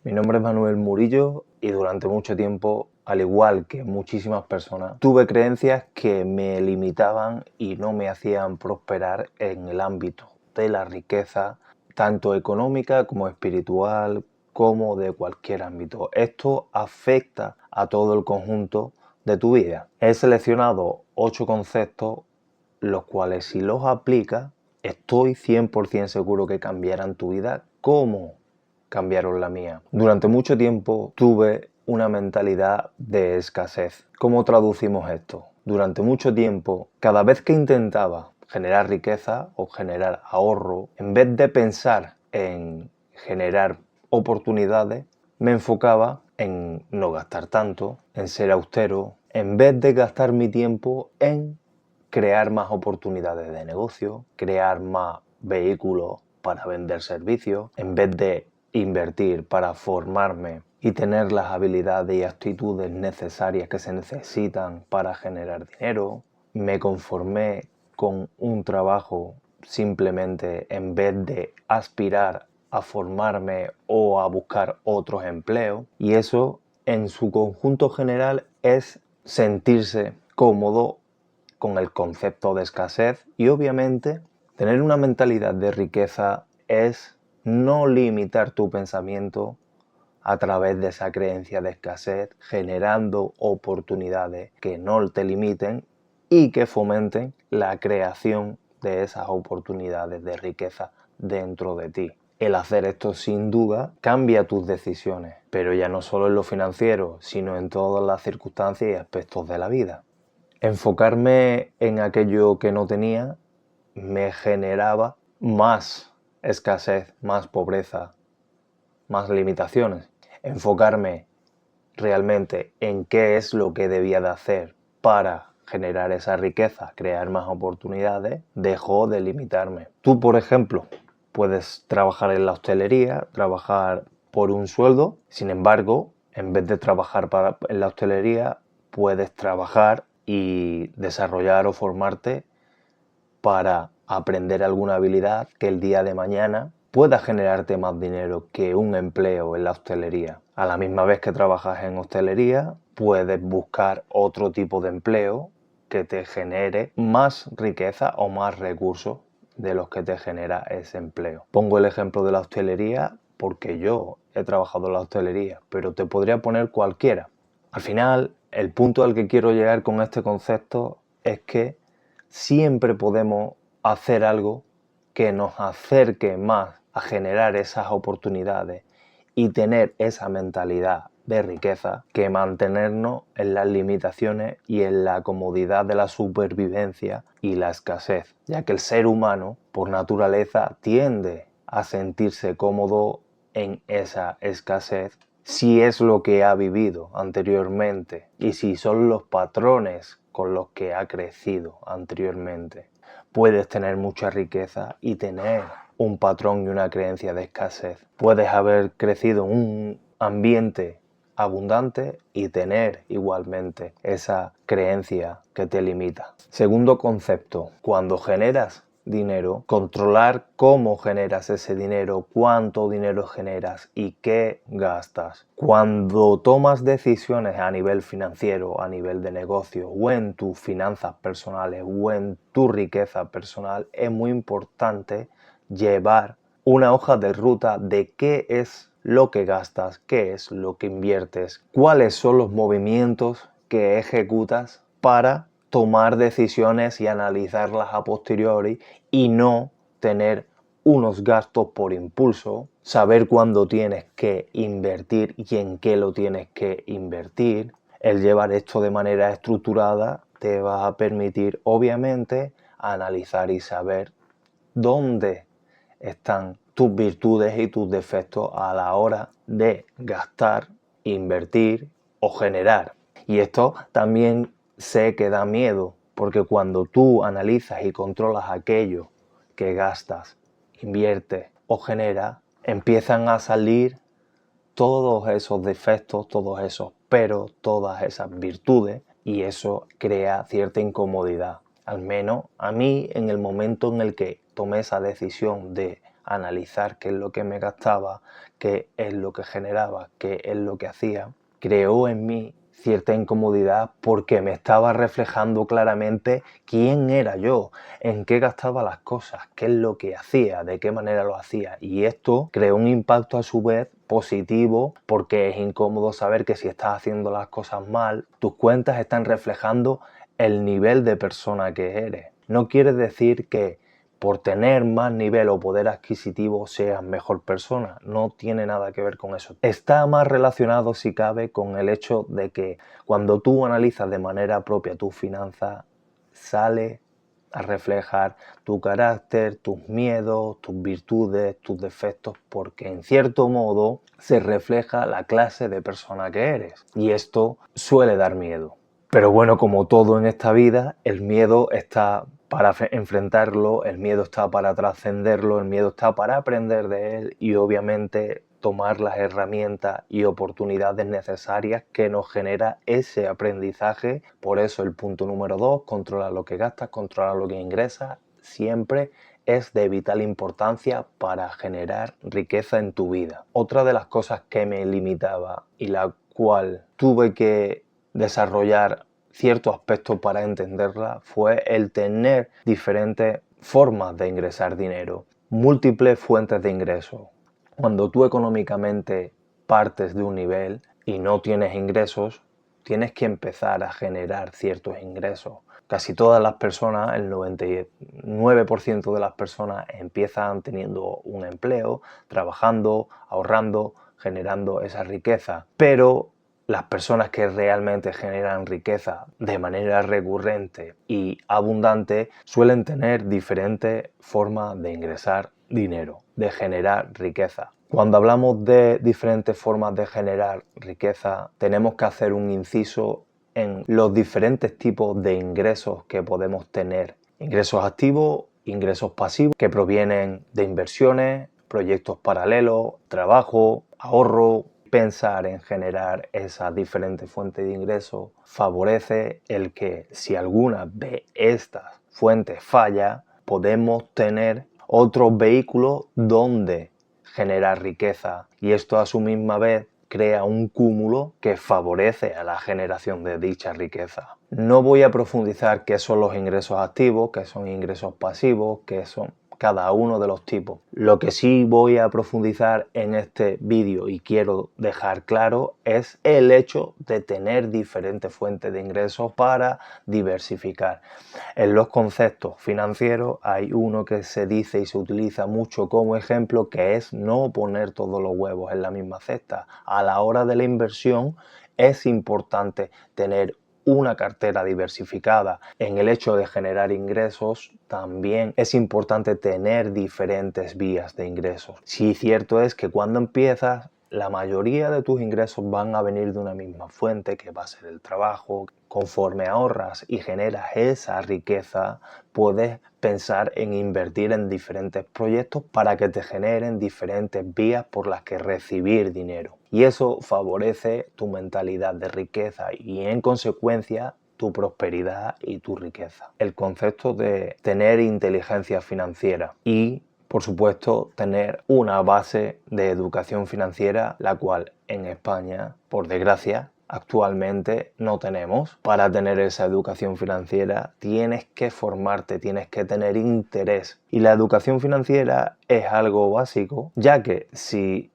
Mi nombre es Manuel Murillo y durante mucho tiempo, al igual que muchísimas personas, tuve creencias que me limitaban y no me hacían prosperar en el ámbito de la riqueza, tanto económica como espiritual, como de cualquier ámbito. Esto afecta a todo el conjunto de tu vida. He seleccionado 8 conceptos, los cuales si los aplicas, estoy 100% seguro que cambiarán tu vida como cambiaron la mía. Durante mucho tiempo tuve una mentalidad de escasez. ¿Cómo traducimos esto? Durante mucho tiempo, cada vez que intentaba generar riqueza o generar ahorro, en vez de pensar en generar oportunidades, me enfocaba en no gastar tanto, en ser austero, en vez de gastar mi tiempo en crear más oportunidades de negocio, crear más vehículos para vender servicios, en vez de invertir para formarme y tener las habilidades y actitudes necesarias que se necesitan para generar dinero. Me conformé con un trabajo simplemente en vez de aspirar a formarme o a buscar otros empleos. Y eso en su conjunto general es sentirse cómodo con el concepto de escasez y obviamente tener una mentalidad de riqueza es no limitar tu pensamiento a través de esa creencia de escasez, generando oportunidades que no te limiten y que fomenten la creación de esas oportunidades de riqueza dentro de ti. El hacer esto sin duda cambia tus decisiones, pero ya no solo en lo financiero, sino en todas las circunstancias y aspectos de la vida. Enfocarme en aquello que no tenía me generaba más escasez, más pobreza, más limitaciones. Enfocarme realmente en qué es lo que debía de hacer para generar esa riqueza, crear más oportunidades, dejó de limitarme. Tú, por ejemplo, puedes trabajar en la hostelería, trabajar por un sueldo, sin embargo, en vez de trabajar en la hostelería, puedes trabajar y desarrollar o formarte para aprender alguna habilidad que el día de mañana pueda generarte más dinero que un empleo en la hostelería. A la misma vez que trabajas en hostelería, puedes buscar otro tipo de empleo que te genere más riqueza o más recursos de los que te genera ese empleo. Pongo el ejemplo de la hostelería porque yo he trabajado en la hostelería, pero te podría poner cualquiera. Al final, el punto al que quiero llegar con este concepto es que siempre podemos hacer algo que nos acerque más a generar esas oportunidades y tener esa mentalidad de riqueza que mantenernos en las limitaciones y en la comodidad de la supervivencia y la escasez, ya que el ser humano por naturaleza tiende a sentirse cómodo en esa escasez si es lo que ha vivido anteriormente y si son los patrones con los que ha crecido anteriormente. Puedes tener mucha riqueza y tener un patrón y una creencia de escasez. Puedes haber crecido en un ambiente abundante y tener igualmente esa creencia que te limita. Segundo concepto, cuando generas dinero, controlar cómo generas ese dinero, cuánto dinero generas y qué gastas. Cuando tomas decisiones a nivel financiero, a nivel de negocio o en tus finanzas personales o en tu riqueza personal, es muy importante llevar una hoja de ruta de qué es lo que gastas, qué es lo que inviertes, cuáles son los movimientos que ejecutas para tomar decisiones y analizarlas a posteriori y no tener unos gastos por impulso, saber cuándo tienes que invertir y en qué lo tienes que invertir. El llevar esto de manera estructurada te va a permitir, obviamente, analizar y saber dónde están tus virtudes y tus defectos a la hora de gastar, invertir o generar. Y esto también sé que da miedo, porque cuando tú analizas y controlas aquello que gastas, inviertes o generas, empiezan a salir todos esos defectos, todos esos peros, todas esas virtudes, y eso crea cierta incomodidad. Al menos a mí, en el momento en el que tomé esa decisión de analizar qué es lo que me gastaba, qué es lo que generaba, qué es lo que hacía, creó en mí cierta incomodidad porque me estaba reflejando claramente quién era yo, en qué gastaba las cosas, qué es lo que hacía, de qué manera lo hacía. Y esto creó un impacto a su vez positivo porque es incómodo saber que si estás haciendo las cosas mal, tus cuentas están reflejando el nivel de persona que eres. No quiere decir que por tener más nivel o poder adquisitivo seas mejor persona, no tiene nada que ver con eso. Está más relacionado, si cabe, con el hecho de que cuando tú analizas de manera propia tus finanzas, sale a reflejar tu carácter, tus miedos, tus virtudes, tus defectos, porque en cierto modo se refleja la clase de persona que eres. Y esto suele dar miedo. Pero bueno, como todo en esta vida, el miedo está para enfrentarlo, el miedo está para trascenderlo, el miedo está para aprender de él y obviamente tomar las herramientas y oportunidades necesarias que nos genera ese aprendizaje. Por eso el punto número 2, controla lo que gastas, controla lo que ingresas, siempre es de vital importancia para generar riqueza en tu vida. Otra de las cosas que me limitaba y la cual tuve que desarrollar ciertos aspectos para entenderla fue el tener diferentes formas de ingresar dinero, múltiples fuentes de ingresos. Cuando tú económicamente partes de un nivel y no tienes ingresos, tienes que empezar a generar ciertos ingresos. Casi todas las personas, el 99% de las personas empiezan teniendo un empleo, trabajando, ahorrando, generando esa riqueza. Pero las personas que realmente generan riqueza de manera recurrente y abundante suelen tener diferentes formas de ingresar dinero, de generar riqueza. Cuando hablamos de diferentes formas de generar riqueza, tenemos que hacer un inciso en los diferentes tipos de ingresos que podemos tener. Ingresos activos, ingresos pasivos, que provienen de inversiones, proyectos paralelos, trabajo, ahorro. Pensar en generar esas diferentes fuentes de ingresos favorece el que si alguna de estas fuentes falla, podemos tener otros vehículos donde generar riqueza y esto a su misma vez crea un cúmulo que favorece a la generación de dicha riqueza. No voy a profundizar qué son los ingresos activos, qué son ingresos pasivos, qué son cada uno de los tipos. Lo que sí voy a profundizar en este vídeo y quiero dejar claro es el hecho de tener diferentes fuentes de ingresos para diversificar. En los conceptos financieros hay uno que se dice y se utiliza mucho como ejemplo, que es no poner todos los huevos en la misma cesta. A la hora de la inversión es importante tener una cartera diversificada. En el hecho de generar ingresos también es importante tener diferentes vías de ingresos. Sí, cierto es que cuando empiezas, la mayoría de tus ingresos van a venir de una misma fuente, que va a ser el trabajo. Conforme ahorras y generas esa riqueza, puedes pensar en invertir en diferentes proyectos para que te generen diferentes vías por las que recibir dinero. Y eso favorece tu mentalidad de riqueza y en consecuencia tu prosperidad y tu riqueza. El concepto de tener inteligencia financiera y por supuesto, tener una base de educación financiera, la cual en España, por desgracia, actualmente no tenemos. Para tener esa educación financiera tienes que formarte, tienes que tener interés. Y la educación financiera es algo básico, ya que si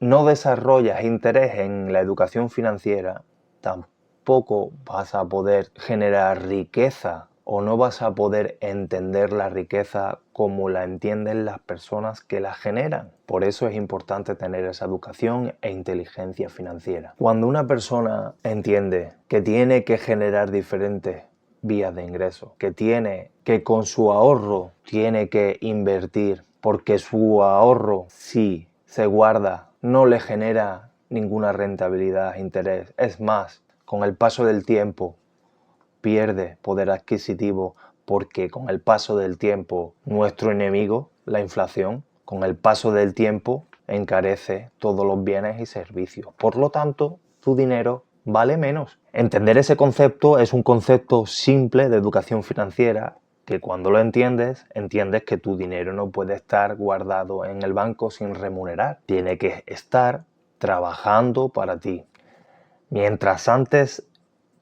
no desarrollas interés en la educación financiera, tampoco vas a poder generar riqueza o no vas a poder entender la riqueza como la entienden las personas que la generan. Por eso es importante tener esa educación e inteligencia financiera. Cuando una persona entiende que tiene que generar diferentes vías de ingreso, que tiene que con su ahorro tiene que invertir, porque su ahorro, si se guarda, no le genera ninguna rentabilidad, interés. Es más, con el paso del tiempo pierde poder adquisitivo porque con el paso del tiempo nuestro enemigo, la inflación, con el paso del tiempo encarece todos los bienes y servicios. Por lo tanto, tu dinero vale menos. Entender ese concepto es un concepto simple de educación financiera que cuando lo entiendes, entiendes que tu dinero no puede estar guardado en el banco sin remunerar. Tiene que estar trabajando para ti. Mientras antes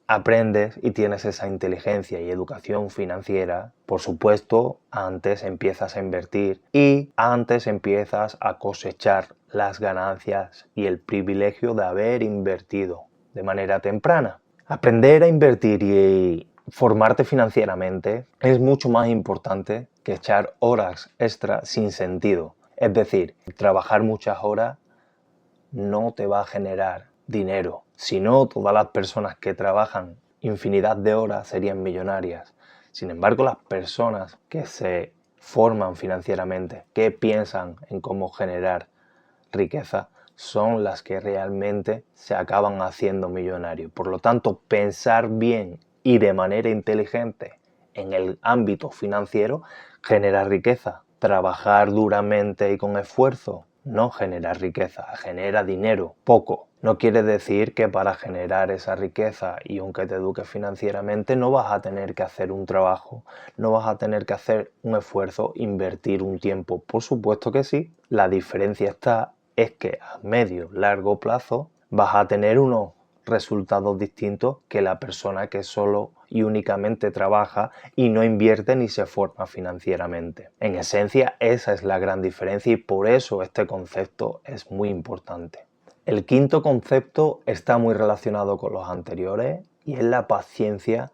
aprendes y tienes esa inteligencia y educación financiera, por supuesto, antes empiezas a invertir y antes empiezas a cosechar las ganancias y el privilegio de haber invertido de manera temprana. Aprender a invertir y formarte financieramente es mucho más importante que echar horas extra sin sentido. Es decir, trabajar muchas horas no te va a generar dinero. Si no, todas las personas que trabajan infinidad de horas serían millonarias. Sin embargo, las personas que se forman financieramente, que piensan en cómo generar riqueza, son las que realmente se acaban haciendo millonarios. Por lo tanto, pensar bien y de manera inteligente en el ámbito financiero genera riqueza. Trabajar duramente y con esfuerzo no genera riqueza, genera dinero, poco. No quiere decir que para generar esa riqueza y aunque te eduques financieramente no vas a tener que hacer un trabajo, no vas a tener que hacer un esfuerzo, invertir un tiempo. Por supuesto que sí. La diferencia es que a medio, largo plazo vas a tener unos resultados distintos que la persona que solo y únicamente trabaja y no invierte ni se forma financieramente. En esencia, esa es la gran diferencia y por eso este concepto es muy importante. El quinto concepto está muy relacionado con los anteriores y es la paciencia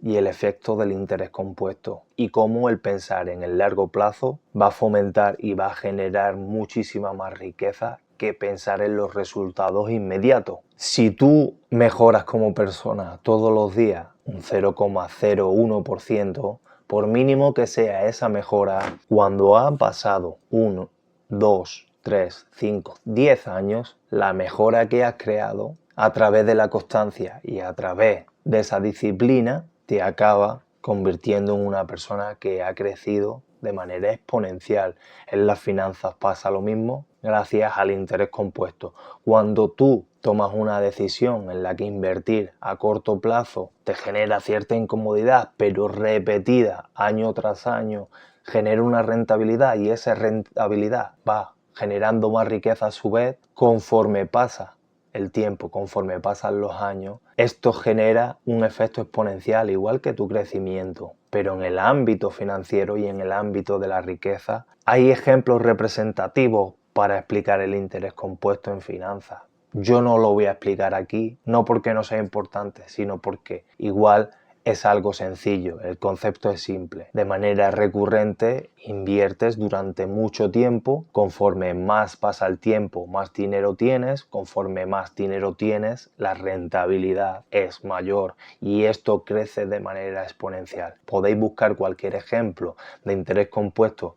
y el efecto del interés compuesto y cómo el pensar en el largo plazo va a fomentar y va a generar muchísima más riqueza que pensar en los resultados inmediatos. Si tú mejoras como persona todos los días un 0,01%, por mínimo que sea esa mejora, cuando han pasado 1, 2, 3, 5, 10 años, la mejora que has creado a través de la constancia y a través de esa disciplina te acaba convirtiendo en una persona que ha crecido de manera exponencial. En las finanzas pasa lo mismo gracias al interés compuesto. Cuando tú tomas una decisión en la que invertir a corto plazo te genera cierta incomodidad, pero repetida año tras año, genera una rentabilidad y esa rentabilidad va generando más riqueza a su vez conforme pasa el tiempo, conforme pasan los años, esto genera un efecto exponencial, igual que tu crecimiento. Pero en el ámbito financiero y en el ámbito de la riqueza, hay ejemplos representativos para explicar el interés compuesto en finanzas. Yo no lo voy a explicar aquí, no porque no sea importante, sino porque igual es algo sencillo, el concepto es simple. De manera recurrente inviertes durante mucho tiempo, conforme más pasa el tiempo, más dinero tienes, conforme más dinero tienes, la rentabilidad es mayor y esto crece de manera exponencial. Podéis buscar cualquier ejemplo de interés compuesto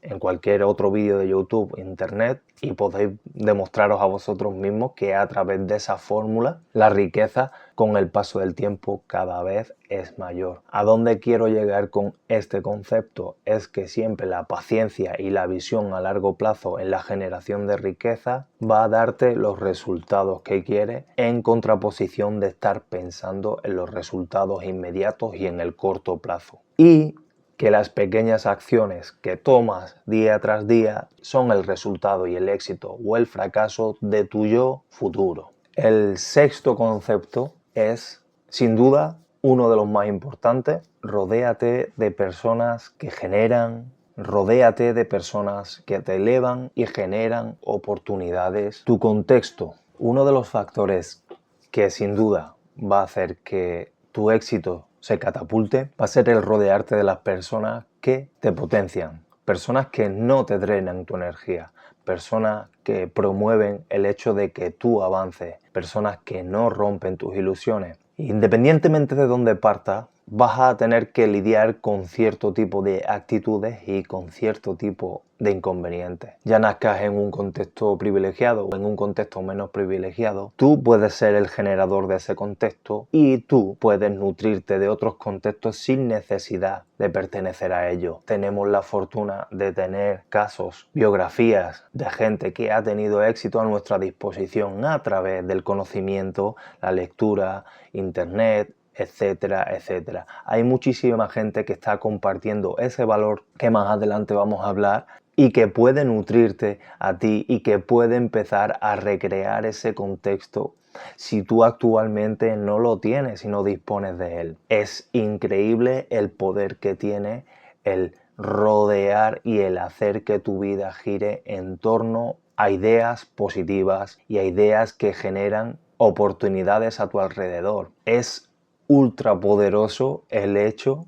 en cualquier otro vídeo de YouTube, Internet, y podéis demostraros a vosotros mismos que a través de esa fórmula la riqueza con el paso del tiempo cada vez es mayor. ¿A dónde quiero llegar con este concepto? Es que siempre la paciencia y la visión a largo plazo en la generación de riqueza va a darte los resultados que quieres en contraposición de estar pensando en los resultados inmediatos y en el corto plazo. Y que las pequeñas acciones que tomas día tras día son el resultado y el éxito o el fracaso de tu yo futuro. El sexto concepto es, sin duda, uno de los más importantes. Rodéate de personas que generan, rodéate de personas que te elevan y generan oportunidades. Tu contexto, uno de los factores que sin duda va a hacer que tu éxito se catapulte, va a ser el rodearte de las personas que te potencian, personas que no te drenan tu energía, personas que promueven el hecho de que tú avances, personas que no rompen tus ilusiones. Independientemente de dónde partas, vas a tener que lidiar con cierto tipo de actitudes y con cierto tipo de inconvenientes. Ya nazcas en un contexto privilegiado o en un contexto menos privilegiado, tú puedes ser el generador de ese contexto y tú puedes nutrirte de otros contextos sin necesidad de pertenecer a ellos. Tenemos la fortuna de tener casos, biografías de gente que ha tenido éxito a nuestra disposición a través del conocimiento, la lectura, internet, etcétera, etcétera. Hay muchísima gente que está compartiendo ese valor que más adelante vamos a hablar y que puede nutrirte a ti y que puede empezar a recrear ese contexto si tú actualmente no lo tienes y no dispones de él. Es increíble el poder que tiene el rodear y el hacer que tu vida gire en torno a ideas positivas y a ideas que generan oportunidades a tu alrededor. Es ultra poderoso el hecho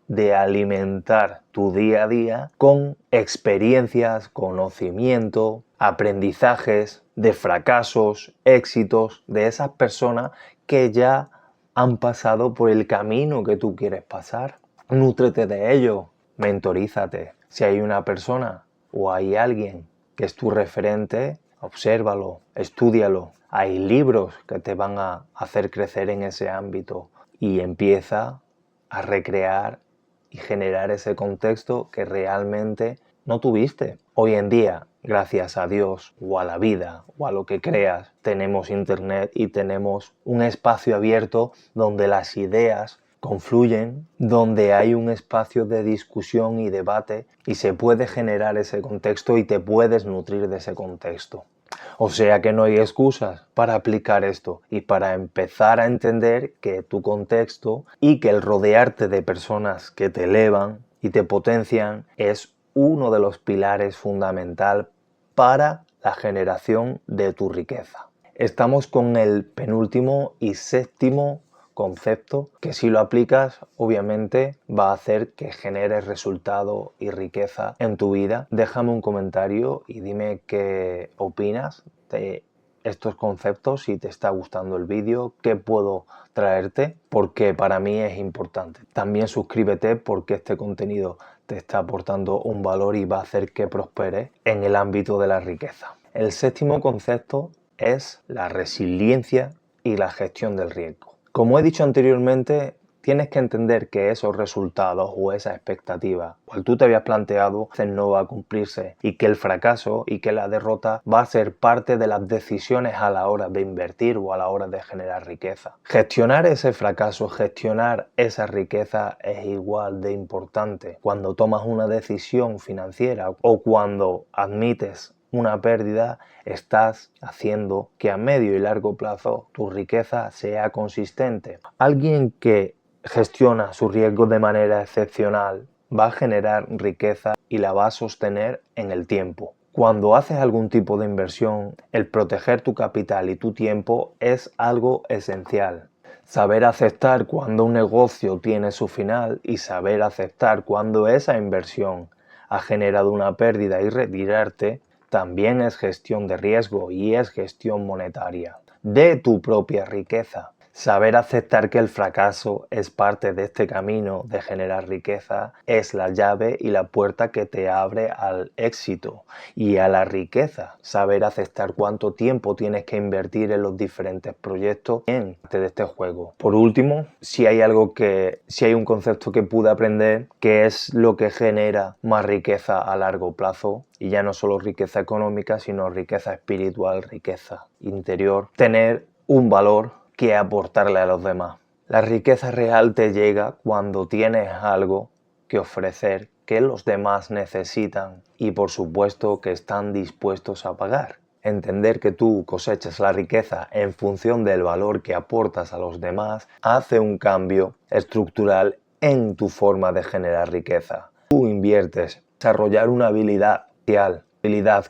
de alimentar tu día a día con experiencias, conocimiento, aprendizajes de fracasos, éxitos de esas personas que ya han pasado por el camino que tú quieres pasar. Nútrete de ello, mentorízate. Si hay una persona o hay alguien que es tu referente, obsérvalo, estúdialo. Hay libros que te van a hacer crecer en ese ámbito y empieza a recrear y generar ese contexto que realmente no tuviste. Hoy en día, gracias a Dios o a la vida o a lo que creas, tenemos internet y tenemos un espacio abierto donde las ideas confluyen, donde hay un espacio de discusión y debate y se puede generar ese contexto y te puedes nutrir de ese contexto. O sea que no hay excusas para aplicar esto y para empezar a entender que tu contexto y que el rodearte de personas que te elevan y te potencian es uno de los pilares fundamentales para la generación de tu riqueza. Estamos con el penúltimo y séptimo concepto que si lo aplicas obviamente va a hacer que generes resultado y riqueza en tu vida. Déjame un comentario y dime qué opinas de estos conceptos, si te está gustando el vídeo, qué puedo traerte, porque para mí es importante. También suscríbete porque este contenido te está aportando un valor y va a hacer que prosperes en el ámbito de la riqueza. El séptimo concepto es la resiliencia y la gestión del riesgo. Como he dicho anteriormente, tienes que entender que esos resultados o esa expectativa cual tú te habías planteado no va a cumplirse y que el fracaso y que la derrota va a ser parte de las decisiones a la hora de invertir o a la hora de generar riqueza. Gestionar ese fracaso, gestionar esa riqueza es igual de importante cuando tomas una decisión financiera o cuando admites una pérdida. Estás haciendo que a medio y largo plazo tu riqueza sea consistente. Alguien que gestiona su riesgo de manera excepcional va a generar riqueza y la va a sostener en el tiempo. Cuando haces algún tipo de inversión, el proteger tu capital y tu tiempo es algo esencial. Saber aceptar cuando un negocio tiene su final y saber aceptar cuando esa inversión ha generado una pérdida y retirarte también es gestión de riesgo y es gestión monetaria de tu propia riqueza. Saber aceptar que el fracaso es parte de este camino de generar riqueza es la llave y la puerta que te abre al éxito y a la riqueza. Saber aceptar cuánto tiempo tienes que invertir en los diferentes proyectos de este juego. Por último, si hay un concepto que pude aprender, que es lo que genera más riqueza a largo plazo, y ya no solo riqueza económica, sino riqueza espiritual, riqueza interior, tener un valor que aportarle a los demás. La riqueza real te llega cuando tienes algo que ofrecer que los demás necesitan y por supuesto que están dispuestos a pagar. Entender que tú cosechas la riqueza en función del valor que aportas a los demás hace un cambio estructural en tu forma de generar riqueza. Tú inviertes en desarrollar una habilidad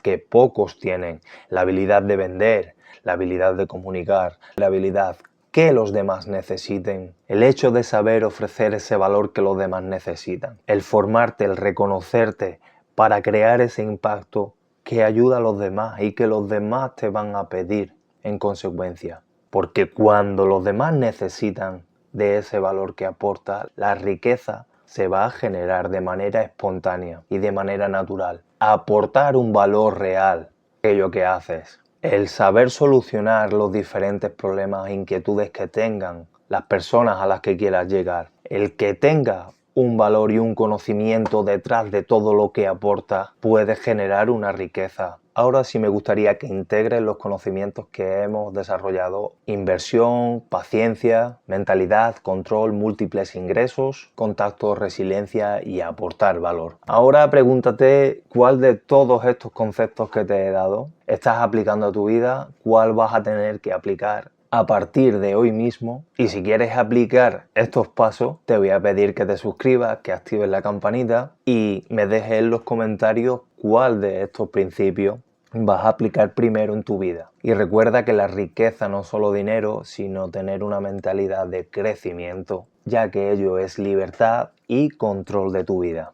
que pocos tienen, la habilidad de vender, la habilidad de comunicar, la habilidad que los demás necesiten, el hecho de saber ofrecer ese valor que los demás necesitan, el formarte, el reconocerte para crear ese impacto que ayuda a los demás y que los demás te van a pedir en consecuencia. Porque cuando los demás necesitan de ese valor que aporta, la riqueza se va a generar de manera espontánea y de manera natural. Aportar un valor real a aquello que haces. El saber solucionar los diferentes problemas e inquietudes que tengan las personas a las que quieras llegar. El que tenga un valor y un conocimiento detrás de todo lo que aporta, puedes generar una riqueza. Ahora sí me gustaría que integres los conocimientos que hemos desarrollado: inversión, paciencia, mentalidad, control, múltiples ingresos, contacto, resiliencia y aportar valor. Ahora pregúntate cuál de todos estos conceptos que te he dado estás aplicando a tu vida, cuál vas a tener que aplicar a partir de hoy mismo. Y si quieres aplicar estos pasos, te voy a pedir que te suscribas, que actives la campanita y me dejes en los comentarios cuál de estos principios vas a aplicar primero en tu vida. Y recuerda que la riqueza no es solo dinero, sino tener una mentalidad de crecimiento, ya que ello es libertad y control de tu vida.